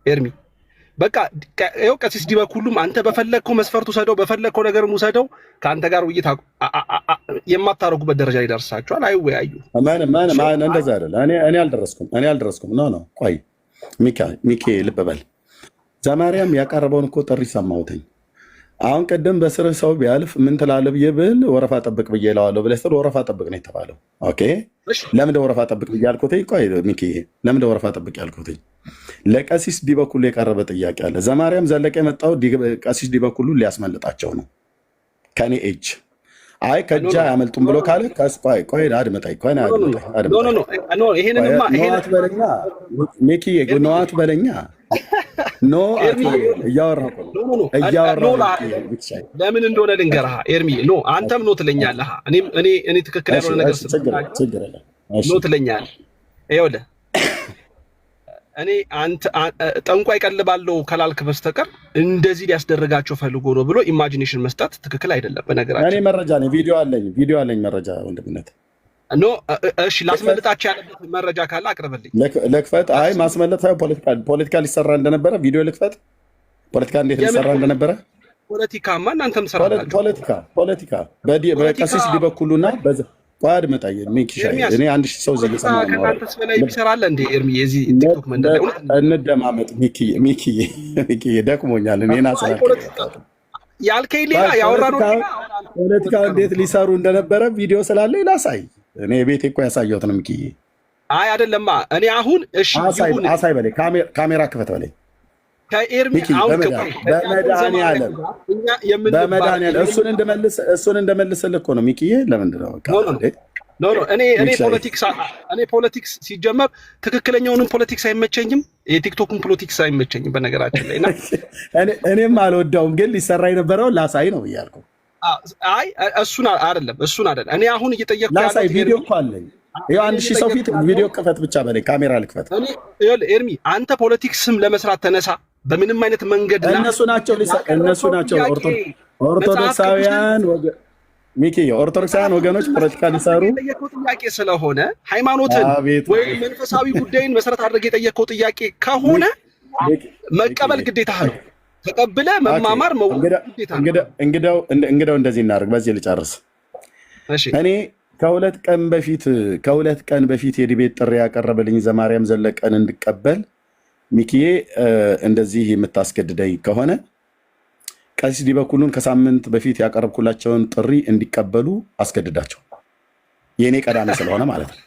Speaker 1: ኤርሚ። በቃ ይኸው ቀሲስ ዲበኩሉም አንተ በፈለግከው መስፈርት ውሰደው፣ በፈለግከው ነገር ውሰደው፣ ከአንተ ጋር ውይይት የማታረጉበት ደረጃ ላይ ደርሳችኋል። አይወያዩ።
Speaker 3: እንደዛ አይደለ። እኔ አልደረስኩም። ኖ ቆይ ሚኪ ልብ በል። ዘማርያም ያቀረበውን እኮ ጥሪ ሰማሁትኝ። አሁን ቅድም በስርህ ሰው ቢያልፍ ምን ትላለህ ብዬ ብል ወረፋ ጠብቅ ብዬ እለዋለሁ ብለህ ስትል ወረፋ ጠብቅ ነው የተባለው። ኦኬ ለምን ወረፋ ጠብቅ ብዬ አልኩትኝ? ቆይ ሚኪ ለምን ወረፋ ጠብቅ ያልኩትኝ? ለቀሲስ ዲበኩሉ የቀረበ ጥያቄ አለ። ዘማርያም ዘለቀ የመጣው ቀሲስ ዲበኩሉ ሊያስመልጣቸው ነው ከኔ እጅ። አይ ከእጃ ያመልጡም ብሎ ካለ ቆይ አድምጠኝ። ነዋት በለኛ ሚኪ፣ ነዋት በለኛ ኖ እያወራሁ
Speaker 1: ለምን እንደሆነ ልንገርህ ኤርሚ። ኖ አንተም ኖ ትለኛለህ፣ እኔ ትክክል ያልሆነ ነገር ኖ ትለኛለህ። ይኸውልህ እኔ ጠንቋይ ቀልባለሁ ካላልክ በስተቀር እንደዚህ ሊያስደርጋቸው ፈልጎ ነው ብሎ ኢማጂኔሽን መስጠት ትክክል አይደለም። በነገራችን
Speaker 3: እኔ መረጃ ነኝ፣ ቪዲዮ አለኝ መረጃ ወንድምነት።
Speaker 1: ኖ እሺ፣ ላስመልጣቸው ያለበት መረጃ ካለ አቅርብልኝ።
Speaker 3: ልክፈት? አይ ማስመለጥ ፖለቲካ ሊሰራ እንደነበረ ቪዲዮ ልክፈት? ፖለቲካ እንዴት ሊሰራ እንደነበረ
Speaker 1: ፖለቲካማ እናንተም ሰራላችሁ።
Speaker 3: ፖለቲካ በቀሲስ ዲበኩሉና ቋድ መጣየ እኔ 1000 ሰው ዘልሰማ ነው።
Speaker 1: አንተስ በላይ ይሰራል እንዴ ኤርሚ? የዚህ ቲክቶክ መንደር
Speaker 3: እንደማመጥ ሚኪ ደክሞኛል። እኔና ያልከኝ ሌላ ያወራነው ፖለቲካ እንዴት ሊሰሩ እንደነበረ ቪዲዮ ስላለ ላሳይ። እኔ ቤቴ እኮ ያሳየሁት ነው ሚኪ።
Speaker 1: አይ አይደለማ። እኔ አሁን እሺ ይሁን
Speaker 3: አሳይ በላይ ካሜራ ክፈት በላይ
Speaker 1: ከኤርሚ አሁን
Speaker 3: በመድኃኒዓለም እሱን እንደመልስልህ እኮ ነው ሚኪዬ። ለምንድን ነው እኔ ፖለቲክስ ሲጀመር ትክክለኛውንም ፖለቲክስ አይመቸኝም፣ የቲክቶክን ፖለቲክስ አይመቸኝም በነገራችን ላይ። እኔም አልወደውም፣ ግን ሊሰራ የነበረውን ላሳይ ነው እያልኩ።
Speaker 1: አይ እሱን አይደለም እኔ አሁን እየጠየቅኩ
Speaker 3: ላሳይ። ቪዲዮ እኮ አለኝ። ይኸው 1000 ሰው ፊት ቪዲዮ ክፈት ብቻ በላይ ካሜራ ልክፈት።
Speaker 1: ኤርሚ አንተ ፖለቲክስም ለመስራት ተነሳ። በምንም አይነት መንገድ
Speaker 3: እነሱ ናቸው ኦርቶዶክሳውያን ወገኖች ፖለቲካ ሊሰሩ
Speaker 1: የጠየቀው ጥያቄ ስለሆነ ሃይማኖትን ወይም መንፈሳዊ ጉዳይን መሰረት አድርገህ የጠየቀው ጥያቄ ከሆነ መቀበል ግዴታ ነው። ተቀብለ መማማር ግዴታ ነው።
Speaker 3: እንግዳው እንደዚህ እናደርግ። በዚህ ልጨርስ። እኔ ከሁለት ቀን በፊት የዲቤት ጥሪ ያቀረበልኝ ዘማርያም ዘለቀን እንድቀበል ሚኪዬ እንደዚህ የምታስገድደኝ ከሆነ ቀሲስ ዲበኩሉን ከሳምንት በፊት ያቀረብኩላቸውን ጥሪ እንዲቀበሉ አስገድዳቸው። የእኔ ቀዳሚ ስለሆነ ማለት ነው።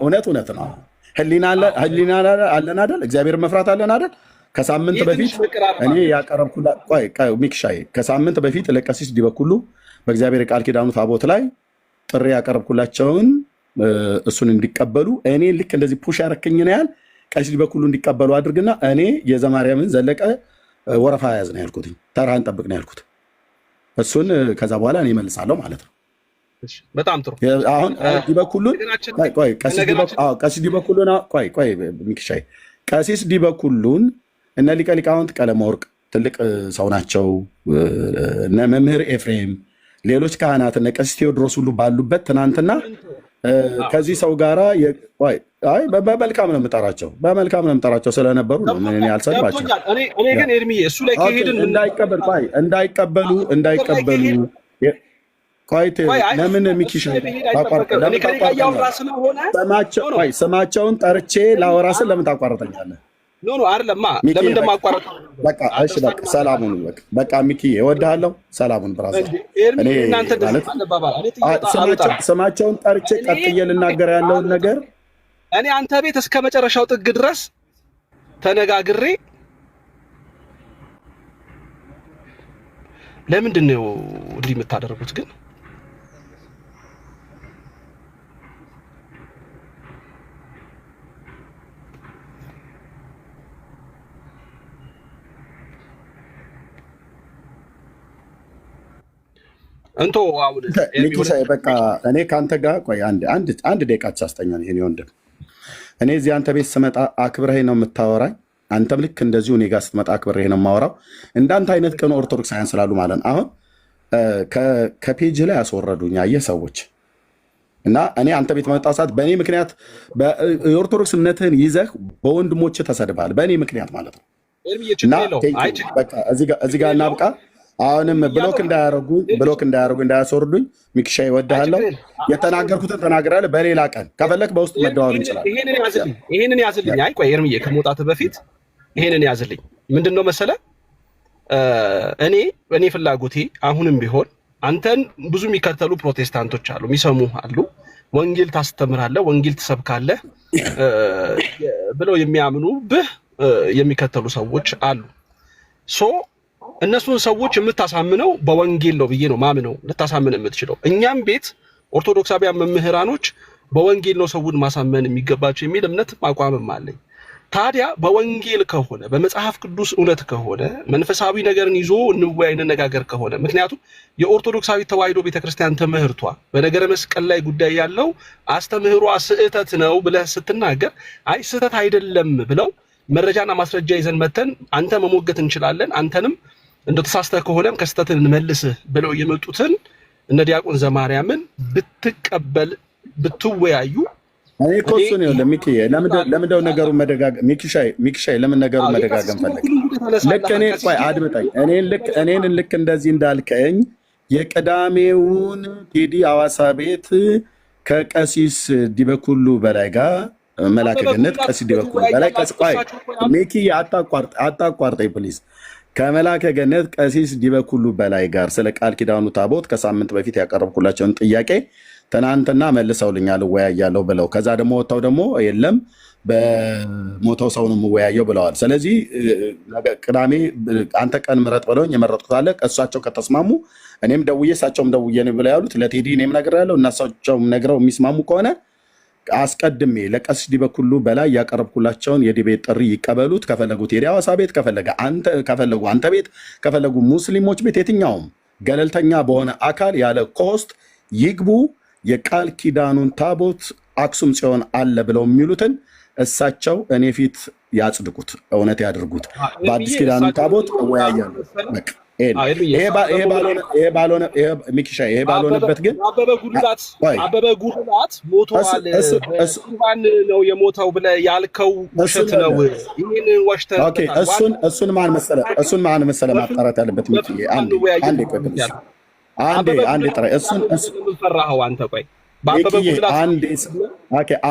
Speaker 3: እውነት ነው። ህሊና አለን አይደል? እግዚአብሔር መፍራት አለን አይደል? ከሳምንት በፊት እኔ ከሳምንት በፊት ለቀሲስ ዲበኩሉ በእግዚአብሔር የቃል ኪዳኑ ታቦት ላይ ጥሪ ያቀረብኩላቸውን እሱን እንዲቀበሉ እኔ ልክ እንደዚህ ፑሽ ያረክኝን ያህል ቀሲስ ዲበኩሉ እንዲቀበሉ አድርግና እኔ የዘማርያምን ዘለቀ ወረፋ ያዝ ነው ያልኩት። ተራህን ጠብቅ ነው ያልኩት። እሱን ከዛ በኋላ እኔ እመልሳለሁ ማለት ነው።
Speaker 1: በጣም ጥሩ።
Speaker 3: አሁን ዲበኩሉን ቀሲስ ዲበኩሉን ሚኪሻይ ቀሲስ ዲበኩሉን እነ ሊቀ ሊቃውንት ቀለመወርቅ ትልቅ ሰው ናቸው። እነ መምህር ኤፍሬም፣ ሌሎች ካህናት እነ ቀሲስ ቴዎድሮስ ሁሉ ባሉበት ትናንትና ከዚህ ሰው ጋራ በመልካም ነው የምጠራቸው ስለነበሩ እኔ አልሰድባቸው።
Speaker 1: እኔ ግን ኤርሚ እሱ ላይ ከሄድን
Speaker 3: እንዳይቀበሉ ለምን ሚኪሻ ስማቸውን ጠርቼ ላወራ ስል ለምን ታቋርጠኛለህ?
Speaker 1: ኖ አይደለማ። ለምን እንደማቋረጥ
Speaker 3: በቃ ሰላሙን በቃ ሚኪ እወድሃለሁ። ሰላሙን ብራዘር። ስማቸውን ጠርቼ ቀጥዬ ልናገር ያለውን ነገር
Speaker 1: እኔ አንተ ቤት እስከ መጨረሻው ጥግ ድረስ ተነጋግሬ ለምንድን ነው እንዲህ የምታደርጉት ግን? እንቶ አሁን
Speaker 3: ሚኪሻይ በቃ እኔ ከአንተ ጋር ቆይ አንድ ደቂቃ አስጠኛል። ይሄን ወንድም እኔ እዚህ አንተ ቤት ስመጣ አክብረህ ነው የምታወራኝ። አንተም ልክ እንደዚሁ እኔ ጋር ስትመጣ አክብረህ ነው የማወራው። እንዳንተ አይነት ቀን ኦርቶዶክሳውያን ስላሉ ማለት ነው። አሁን ከፔጅ ላይ ያስወረዱኝ አየህ ሰዎች እና እኔ አንተ ቤት መጣ ሰዓት በእኔ ምክንያት የኦርቶዶክስ እምነትህን ይዘህ በወንድሞች ተሰድበሃል፣ በእኔ ምክንያት ማለት ነው። እና እዚህ ጋር እናብቃ። አሁንም ብሎክ እንዳያደርጉ እንዳያስወርዱኝ። ሚኪሻ ይወድሃለሁ። የተናገርኩትን ተናግራለህ። በሌላ ቀን ከፈለክ በውስጥ መደዋወል እንችላለን።
Speaker 1: ይሄንን ያዝልኝ። አይ ቆይ ኤርምዬ ከመውጣትህ በፊት ይሄንን ያዝልኝ። ምንድን ነው መሰለህ እኔ ፍላጎቴ አሁንም ቢሆን አንተን ብዙ የሚከተሉ ፕሮቴስታንቶች አሉ፣ የሚሰሙ አሉ። ወንጌል ታስተምራለህ፣ ወንጌል ትሰብካለህ ብለው የሚያምኑብህ የሚከተሉ ሰዎች አሉ። እነሱን ሰዎች የምታሳምነው በወንጌል ነው ብዬ ነው ማምነው። ልታሳምን የምትችለው እኛም ቤት ኦርቶዶክሳውያን መምህራኖች በወንጌል ነው ሰውን ማሳመን የሚገባቸው የሚል እምነት አቋምም አለኝ። ታዲያ በወንጌል ከሆነ በመጽሐፍ ቅዱስ እውነት ከሆነ መንፈሳዊ ነገርን ይዞ እንወያይ እንነጋገር ከሆነ ምክንያቱም የኦርቶዶክሳዊ ተዋሕዶ ቤተክርስቲያን ትምህርቷ በነገረ መስቀል ላይ ጉዳይ ያለው አስተምህሯ ስህተት ነው ብለህ ስትናገር አይ ስህተት አይደለም ብለው መረጃና ማስረጃ ይዘን መተን አንተ መሞገት እንችላለን፣ አንተንም እንደተሳስተህ ከሆነም ከስተትን እንመልስህ ብለው የመጡትን እነ ዲያቆን ዘማርያምን ብትቀበል ብትወያዩ
Speaker 3: እኔ እኮ እሱን ይኸውልህ ሚኪ ለምንድነው ነገሩን መደጋገም ሚኪሻይ ለምን ነገሩን መደጋገም ፈለግ? ልክ እኔ ቆይ አድምጠኝ። እኔን ልክ እንደዚህ እንዳልከኝ የቅዳሜውን ቴዲ አዋሳ ቤት ከቀሲስ ዲበኩሉ በላይ ጋር መላከ ገነት ቀሲስ ዲበኩሉ በላይ ቆይ ሚኪ አታቋርጠኝ ፕሊዝ። ከመላከ ገነት ቀሲስ ዲበኩሉ በላይ ጋር ስለ ቃል ኪዳኑ ታቦት ከሳምንት በፊት ያቀረብኩላቸውን ጥያቄ ትናንትና መልሰውልኛል እወያያለሁ ብለው ከዛ ደግሞ ወጥተው ደግሞ የለም በሞተው ሰው ነው የምወያየው ብለዋል። ስለዚህ ቅዳሜ አንተ ቀን ምረጥ ብለውኝ የመረጥኩት አለ። እሳቸው ከተስማሙ እኔም ደውዬ እሳቸውም ደውዬ ነው ብለው ያሉት ለቴዲ እኔም ነግሬያለሁ እና እሳቸውም ነግረው የሚስማሙ ከሆነ አስቀድሜ ለቀሲስ ዲበኩሉ በላይ ያቀረብኩላቸውን የዲቤት ጥሪ ይቀበሉት። ከፈለጉ ቴዲ አዋሳ ቤት ከፈለጉ አንተ ቤት ከፈለጉ ሙስሊሞች ቤት የትኛውም ገለልተኛ በሆነ አካል ያለ ኮስት ይግቡ። የቃል ኪዳኑን ታቦት አክሱም ጽዮን አለ ብለው የሚሉትን እሳቸው እኔ ፊት ያጽድቁት፣ እውነት ያድርጉት። በአዲስ ኪዳኑ ታቦት እወያያለሁ። ይሄ ባልሆነበት ግን
Speaker 1: አበበ ጉልላት ሞቷል ነው የሞተው ብለህ ያልከው ውሸት ነው። ይህን ወሽተህ
Speaker 3: እሱን ማን መሰለህ ማጣራት ያለበት አንዴ ጥራ።
Speaker 1: ፈራኸው አንተ? ቆይ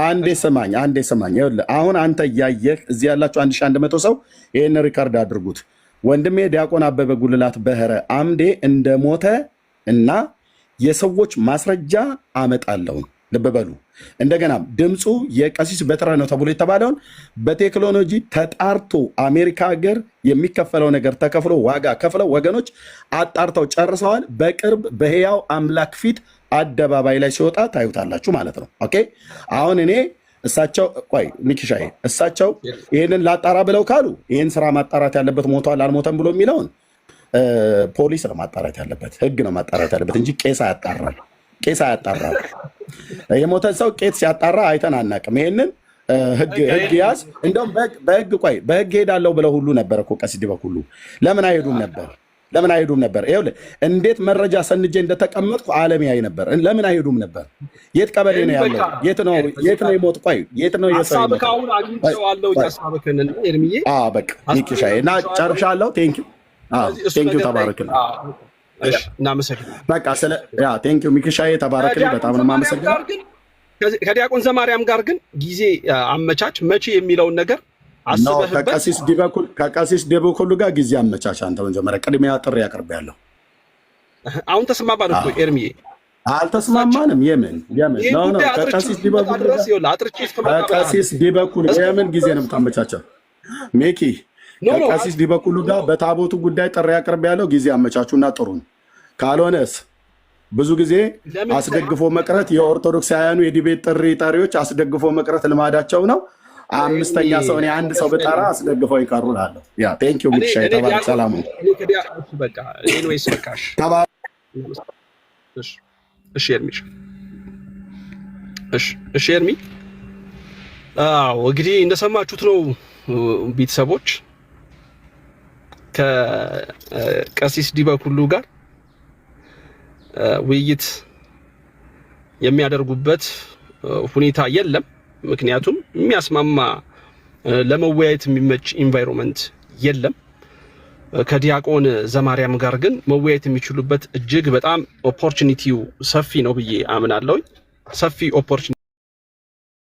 Speaker 3: አንዴ ስማኝ። ይኸውልህ አሁን አንተ እያየህ እዚህ ያላችሁ 1100 ሰው ይህን ሪካርድ አድርጉት። ወንድሜ ዲያቆን አበበ ጉልላት በህረ አምዴ እንደሞተ እና የሰዎች ማስረጃ አመጣለሁ። ልብ በሉ። እንደገና ድምፁ የቀሲስ በትረ ነው ተብሎ የተባለውን በቴክኖሎጂ ተጣርቶ አሜሪካ ሀገር የሚከፈለው ነገር ተከፍሎ ዋጋ ከፍለው ወገኖች አጣርተው ጨርሰዋል። በቅርብ በሕያው አምላክ ፊት አደባባይ ላይ ሲወጣ ታዩታላችሁ ማለት ነው። ኦኬ አሁን እኔ እሳቸው ቆይ ሚኪሻዬ እሳቸው ይህንን ላጣራ ብለው ካሉ ይህን ስራ ማጣራት ያለበት ሞቷል አልሞተም ብሎ የሚለውን ፖሊስ ነው ማጣራት ያለበት፣ ህግ ነው ማጣራት ያለበት እንጂ ቄስ አያጣራል። የሞተ ሰው ቄስ ሲያጣራ አይተን አናውቅም። ይሄንን ህግ ያዝ። እንደውም በህግ ሄዳለሁ ብለው ሁሉ ነበር እኮ ቀሲስ ዲበኩሉ። ለምን አይሄዱም ነበር? ይኸውልህ እንዴት መረጃ ሰንጄ እንደተቀመጥኩ ዓለም ያይ ነበር። ለምን አይሄዱም ነበር? የት ቀበሌ ነው ያለው? የት ነው የሞት? ቆይ የት ነው የሰው ይሞት? በቃ ሚኪሻዬ እና ጨርሻለሁ። ቴንኪው ተባረክልኝ። ቴንኪው ሚኪሻዬ ተባረክልኝ። በጣም ነው የማመሰግነው።
Speaker 1: ከዲያቆን ዘማርያም ጋር ግን ጊዜ አመቻች መቼ የሚለውን ነገር አስበህበት
Speaker 3: ከቀሲስ ዲበኩሉ ጋር ጊዜ አመቻች። አንተ መጀመሪያ ቅድሚያ ጥሪ አቅርቤያለሁ።
Speaker 1: አሁን ተስማማን እኮ ኤርሚዬ?
Speaker 3: አልተስማማንም። የምን ከቀሲስ ዲበኩሉ የምን ጊዜ ነው የምታመቻቸው? ሚኪ ከቀሲስ ዲበኩሉ ጋር በታቦቱ ጉዳይ ጥሪ አቅርቤያለሁ። ጊዜ አመቻቹና ጥሩን። ካልሆነስ ብዙ ጊዜ አስደግፎ መቅረት የኦርቶዶክሳውያኑ የዲቤት ጥሪ ጠሪዎች አስደግፎ መቅረት ልማዳቸው ነው። አምስተኛ ሰው እኔ አንድ ሰው ብጠራ አስደግፈው ይቀሩ እላለሁ። ቴንኪው ሚኪሻ የተባለ ሰላሙ
Speaker 1: እሺ ኤርሚሽ፣ እሺ ኤርሚ። አዎ እንግዲህ እንደሰማችሁት ነው ቤተሰቦች ከቀሲስ ዲበኩሉ ጋር ውይይት የሚያደርጉበት ሁኔታ የለም። ምክንያቱም የሚያስማማ ለመወያየት የሚመች ኢንቫይሮንመንት የለም። ከዲያቆን ዘማርያም ጋር ግን መወያየት የሚችሉበት እጅግ በጣም ኦፖርቹኒቲው ሰፊ ነው ብዬ አምናለሁ። ሰፊ ኦፖርቹኒቲ